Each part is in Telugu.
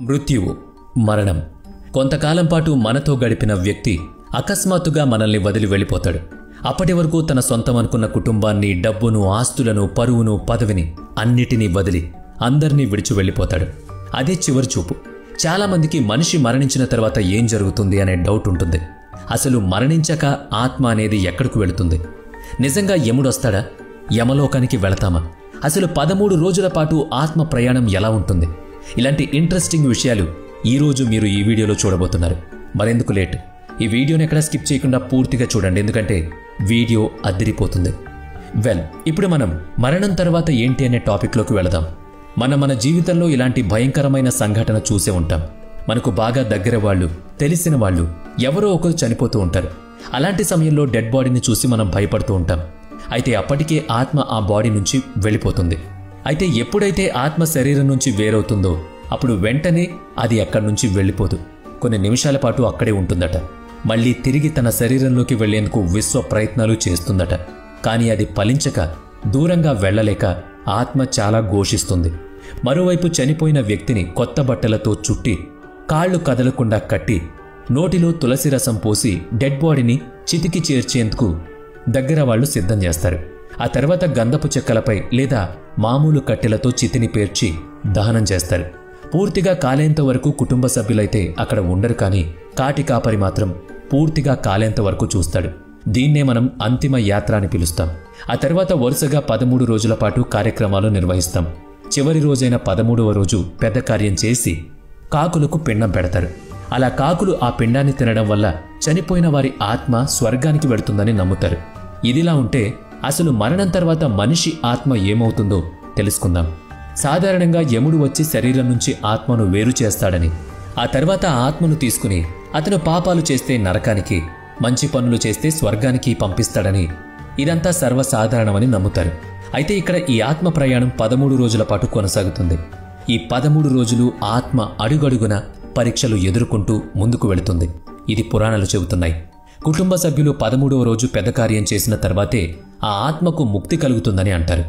మృత్యువు, మరణం. కొంతకాలం పాటు మనతో గడిపిన వ్యక్తి అకస్మాత్తుగా మనల్ని వదిలి వెళ్ళిపోతాడు. అప్పటి వరకు తన సొంతం అనుకున్న కుటుంబాన్ని, డబ్బును, ఆస్తులను, పరువును, పదవిని అన్నిటినీ వదిలి అందరినీ విడిచి వెళ్ళిపోతాడు. అదే చివరి చూపు. చాలామందికి మనిషి మరణించిన తర్వాత ఏం జరుగుతుంది అనే డౌట్ ఉంటుంది. అసలు మరణించాక ఆత్మ అనేది ఎక్కడికి వెళుతుంది? నిజంగా యముడొస్తాడా? యమలోకానికి వెళతామా? అసలు 13 రోజుల పాటు ఆత్మ ప్రయాణం ఎలా ఉంటుంది? ఇలాంటి ఇంట్రెస్టింగ్ విషయాలు ఈరోజు మీరు ఈ వీడియోలో చూడబోతున్నారు. మరెందుకు లేట్, ఈ వీడియోని ఎక్కడ స్కిప్ చేయకుండా పూర్తిగా చూడండి, ఎందుకంటే వీడియో అదిరిపోతుంది. ఇప్పుడు మనం మరణం తర్వాత ఏంటి అనే టాపిక్లోకి వెళదాం. మన జీవితంలో ఇలాంటి భయంకరమైన సంఘటన చూసే ఉంటాం. మనకు బాగా దగ్గర వాళ్ళు, తెలిసిన వాళ్ళు ఎవరో ఒకరు చనిపోతూ ఉంటారు. అలాంటి సమయంలో డెడ్ బాడీని చూసి మనం భయపడుతూ ఉంటాం. అయితే అప్పటికే ఆత్మ ఆ బాడీ నుంచి వెళ్ళిపోతుంది. అయితే ఎప్పుడైతే ఆత్మ శరీరం నుంచి వేరవుతుందో అప్పుడు వెంటనే అది అక్కడి నుంచి వెళ్ళిపోదు. కొన్ని నిమిషాల పాటు అక్కడే ఉంటుందట. మళ్ళీ తిరిగి తన శరీరంలోకి వెళ్లేందుకు విశ్వ ప్రయత్నాలు చేస్తుందట. కానీ అది ఫలించక దూరంగా వెళ్లలేక ఆత్మ చాలా ఘోషిస్తుంది. మరోవైపు చనిపోయిన వ్యక్తిని కొత్త బట్టలతో చుట్టి, కాళ్లు కదలకుండా కట్టి, నోటిలో తులసి రసం పోసి డెడ్ బాడీని చితికి చేర్చేందుకు దగ్గర వాళ్ళు సిద్ధం చేస్తారు. ఆ తర్వాత గంధపు చెక్కలపై లేదా మామూలు కట్టెలతో చితిని పేర్చి దహనం చేస్తారు. పూర్తిగా కాలేంత వరకు కుటుంబ సభ్యులైతే అక్కడ ఉండరు, కానీ కాటి కాపరి మాత్రం పూర్తిగా కాలేంత వరకు చూస్తాడు. దీన్నే మనం అంతిమ యాత్ర అని పిలుస్తాం. ఆ తర్వాత వరుసగా 13 రోజుల పాటు కార్యక్రమాలు నిర్వహిస్తాం. చివరి రోజైన 13వ రోజు పెద్ద కార్యం చేసి కాకులకు పిండం పెడతారు. అలా కాకులు ఆ పిండాన్ని తినడం వల్ల చనిపోయిన వారి ఆత్మ స్వర్గానికి వెళుతుందని నమ్ముతారు. ఇదిలా ఉంటే అసలు మరణం తర్వాత మనిషి ఆత్మ ఏమవుతుందో తెలుసుకుందాం. సాధారణంగా యముడు వచ్చి శరీరం నుంచి ఆత్మను వేరు చేస్తాడని, ఆ తర్వాత ఆత్మను తీసుకుని అతను పాపాలు చేస్తే నరకానికి, మంచి పనులు చేస్తే స్వర్గానికి పంపిస్తాడని, ఇదంతా సర్వసాధారణమని నమ్ముతారు. అయితే ఇక్కడ ఈ ఆత్మ ప్రయాణం 13 రోజుల పాటు కొనసాగుతుంది. ఈ 13 రోజులు ఆత్మ అడుగడుగున పరీక్షలు ఎదుర్కొంటూ ముందుకు వెళుతుంది. ఇది పురాణాలు చెబుతున్నాయి. కుటుంబ సభ్యులు 13వ రోజు పెద్ద కార్యం చేసిన తర్వాతే ఆ ఆత్మకు ముక్తి కలుగుతుందని అంటారు.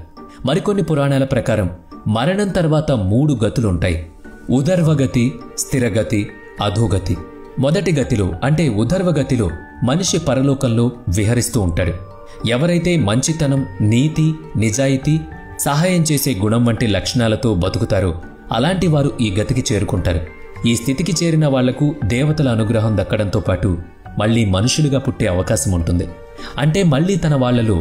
మరికొన్ని పురాణాల ప్రకారం మరణం తర్వాత 3 గతులుంటాయి: ఉదర్వగతి, స్థిరగతి, అధోగతి. మొదటి గతిలో అంటే ఉదర్వగతిలో మనిషి పరలోకంలో విహరిస్తూ ఉంటాడు. ఎవరైతే మంచితనం, నీతి, నిజాయితీ, సహాయం చేసే గుణం వంటి లక్షణాలతో బతుకుతారో అలాంటి వారు ఈ గతికి చేరుకుంటారు. ఈ స్థితికి చేరిన వాళ్లకు దేవతల అనుగ్రహం దక్కడంతో పాటు మళ్లీ మనుషులుగా పుట్టే అవకాశం ఉంటుంది. అంటే మళ్లీ తన వాళ్లలో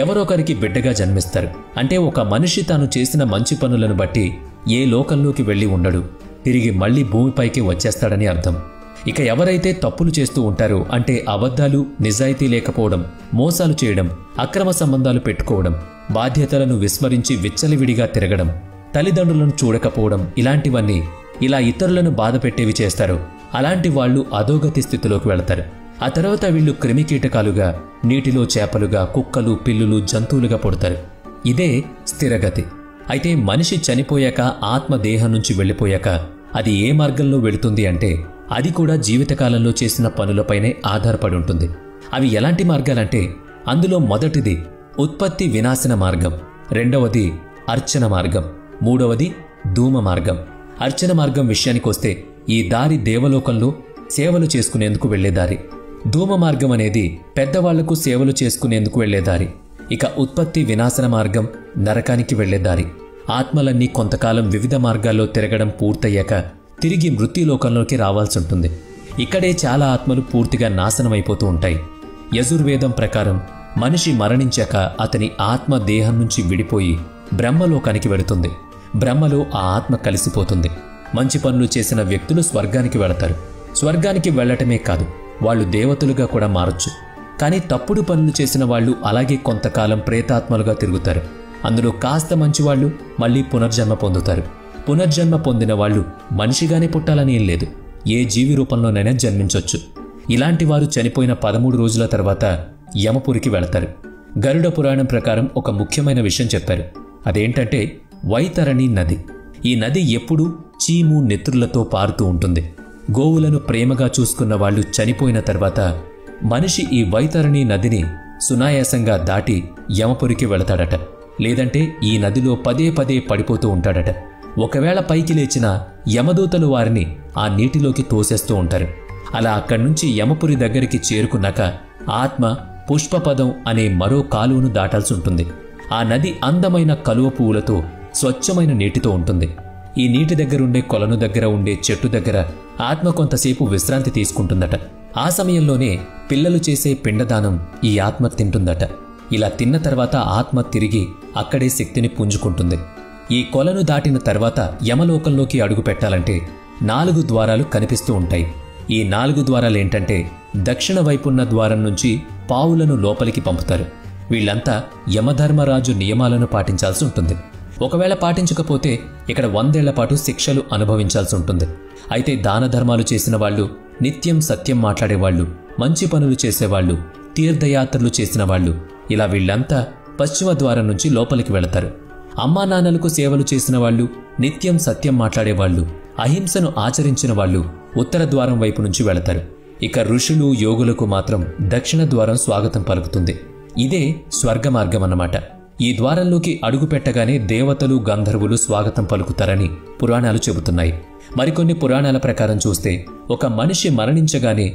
ఎవరొకరికి బిడ్డగా జన్మిస్తారు. అంటే ఒక మనిషి తాను చేసిన మంచి పనులను బట్టి ఏ లోకంలోకి వెళ్లి ఉండడు, తిరిగి మళ్లీ భూమిపైకి వచ్చేస్తాడని అర్థం. ఇక ఎవరైతే తప్పులు చేస్తూ ఉంటారో, అంటే అబద్ధాలు, నిజాయితీ లేకపోవడం, మోసాలు చేయడం, అక్రమ సంబంధాలు పెట్టుకోవడం, బాధ్యతలను విస్మరించి విచ్చలవిడిగా తిరగడం, తల్లిదండ్రులను చూడకపోవడం, ఇలాంటివన్నీ ఇలా ఇతరులను బాధ పెట్టేవి చేస్తారు. అలాంటి వాళ్లు అధోగతి స్థితిలోకి వెళతారు. ఆ తర్వాత వీళ్లు క్రిమికీటకాలుగా, నీటిలో చేపలుగా, కుక్కలు, పిల్లులు, జంతువులుగా పుడతారు. ఇదే స్థిరగతి. అయితే మనిషి చనిపోయాక ఆత్మ దేహం నుంచి వెళ్ళిపోయాక అది ఏ మార్గంలో వెళుతుంది అంటే అది కూడా జీవితకాలంలో చేసిన పనులపైనే ఆధారపడి ఉంటుంది. అవి ఎలాంటి మార్గాలంటే అందులో మొదటిది ఉత్పత్తి వినాశన మార్గం, రెండవది అర్చన మార్గం, మూడవది ధూమ మార్గం. అర్చన మార్గం విషయానికొస్తే ఈ దారి దేవలోకంలో సేవలు చేసుకునేందుకు వెళ్లే దారి. ధూమ మార్గం అనేది పెద్దవాళ్లకు సేవలు చేసుకునేందుకు వెళ్లే దారి. ఇక ఉత్పత్తి వినాశన మార్గం నరకానికి వెళ్లే దారి. ఆత్మలన్నీ కొంతకాలం వివిధ మార్గాల్లో తిరగడం పూర్తయ్యాక తిరిగి మృత్యులోకంలోకి రావాల్సి ఉంటుంది. ఇక్కడే చాలా ఆత్మలు పూర్తిగా నాశనమైపోతూ ఉంటాయి. యజుర్వేదం ప్రకారం మనిషి మరణించాక అతని ఆత్మ దేహం నుంచి విడిపోయి బ్రహ్మలోకానికి వెళుతుంది. బ్రహ్మలో ఆ ఆత్మ కలిసిపోతుంది. మంచి పనులు చేసిన వ్యక్తులు స్వర్గానికి వెళతారు. స్వర్గానికి వెళ్లటమే కాదు, వాళ్ళు దేవతలుగా కూడా మారొచ్చు. కానీ తప్పుడు పనులు చేసిన వాళ్ళు అలాగే కొంతకాలం ప్రేతాత్మలుగా తిరుగుతారు. అందులో కాస్త మంచివాళ్లు మళ్లీ పునర్జన్మ పొందుతారు. పునర్జన్మ పొందిన వాళ్ళు మనిషిగానే పుట్టాలని ఏం లేదు, ఏ జీవి రూపంలోనైనా జన్మించొచ్చు. ఇలాంటి వారు చనిపోయిన 13 రోజుల తర్వాత యమపురికి వెళతారు. గరుడ పురాణం ప్రకారం ఒక ముఖ్యమైన విషయం చెప్పారు. అదేంటంటే వైతరణి నది. ఈ నది ఎప్పుడూ చీము, నెత్రులతో పారుతూ ఉంటుంది. గోవులను ప్రేమగా చూసుకున్న వాళ్ళు చనిపోయిన తర్వాత మనిషి ఈ వైతరణి నదిని సునాయాసంగా దాటి యమపురికి వెళతాడట. లేదంటే ఈ నదిలో పదే పదే పడిపోతూ ఉంటాడట. ఒకవేళ పైకి లేచినా యమదూతలు వారిని ఆ నీటిలోకి తోసేస్తూ ఉంటారు. అలా అక్కడ్నుంచి యమపురి దగ్గరికి చేరుకున్నాక ఆత్మ పుష్పపదం అనే మరో కాలువను దాటాల్సి ఉంటుంది. ఆ నది అందమైన కలువ పువ్వులతో స్వచ్ఛమైన నీటితో ఉంటుంది. ఈ నీటి దగ్గరుండే కొలను దగ్గర ఉండే చెట్టు దగ్గర ఆత్మ కొంతసేపు విశ్రాంతి తీసుకుంటుందట. ఆ సమయంలోనే పిల్లలు చేసే పిండదానం ఈ ఆత్మ తింటుందట. ఇలా తిన్న తర్వాత ఆత్మ తిరిగి అక్కడే శక్తిని పుంజుకుంటుంది. ఈ కొలను దాటిన తర్వాత యమలోకంలోకి అడుగు పెట్టాలంటే 4 ద్వారాలు కనిపిస్తూ ఉంటాయి. ఈ 4 ద్వారాలేంటంటే దక్షిణ వైపున్న ద్వారం నుంచి పావులను లోపలికి పంపుతారు. వీళ్లంతా యమధర్మరాజు నియమాలను పాటించాల్సి ఉంటుంది. ఒకవేళ పాటించకపోతే ఇక్కడ 100 ఏళ్ల పాటు శిక్షలు అనుభవించాల్సి ఉంటుంది. అయితే దాన ధర్మాలు చేసిన వాళ్ళు, నిత్యం సత్యం మాట్లాడేవాళ్లు, మంచి పనులు చేసేవాళ్లు, తీర్థయాత్రలు చేసిన వాళ్ళు, ఇలా వీళ్లంతా పశ్చిమ ద్వారం నుంచి లోపలికి వెళతారు. అమ్మా నాన్నలకు సేవలు చేసిన వాళ్ళు, నిత్యం సత్యం మాట్లాడేవాళ్లు, అహింసను ఆచరించిన వాళ్ళు ఉత్తర ద్వారం వైపు నుంచి వెళతారు. ఇక ఋషులు, యోగులకు మాత్రం దక్షిణ ద్వారం స్వాగతం పలుకుతుంది. ఇదే స్వర్గ మార్గం అన్నమాట. ఈ ద్వారంలోకి అడుగు పెట్టగానే దేవతలు, గంధర్వులు స్వాగతం పలుకుతారని పురాణాలు చెబుతున్నాయి. మరికొన్ని పురాణాల ప్రకారం చూస్తే ఒక మనిషి మరణించగానే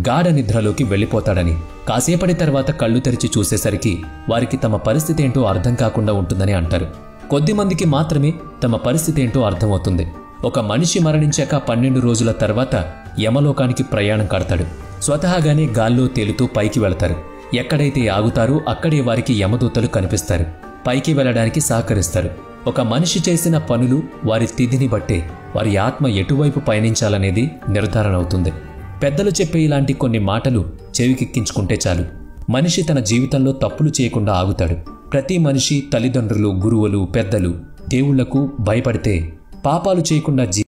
గాఢ నిద్రలోకి వెళ్ళిపోతాడని, కాసేపటి తర్వాత కళ్ళు తెరిచి చూసేసరికి వారికి తమ పరిస్థితి ఏంటో అర్థం కాకుండా ఉంటుందని అంటారు. కొద్దిమందికి మాత్రమే తమ పరిస్థితి ఏంటో అర్థమవుతుంది. ఒక మనిషి మరణించాక 12 రోజుల తర్వాత యమలోకానికి ప్రయాణం కడతాడు. స్వతహాగానే గాల్లో తేలుతూ పైకి వెళతారు. ఎక్కడైతే ఆగుతారో అక్కడే వారికి యమదూతలు కనిపిస్తారు. పైకి వెళ్లడానికి సహకరిస్తారు. ఒక మనిషి చేసిన పనులు, వారి తిథిని బట్టే వారి ఆత్మ ఎటువైపు పయనించాలనేది నిర్ధారణ అవుతుంది. పెద్దలు చెప్పే ఇలాంటి కొన్ని మాటలు చెవికెక్కించుకుంటే చాలు, మనిషి తన జీవితంలో తప్పులు చేయకుండా ఆగుతాడు. ప్రతి మనిషి, తల్లిదండ్రులు, గురువులు, పెద్దలు, దేవుళ్లకు భయపడితే పాపాలు చేయకుండా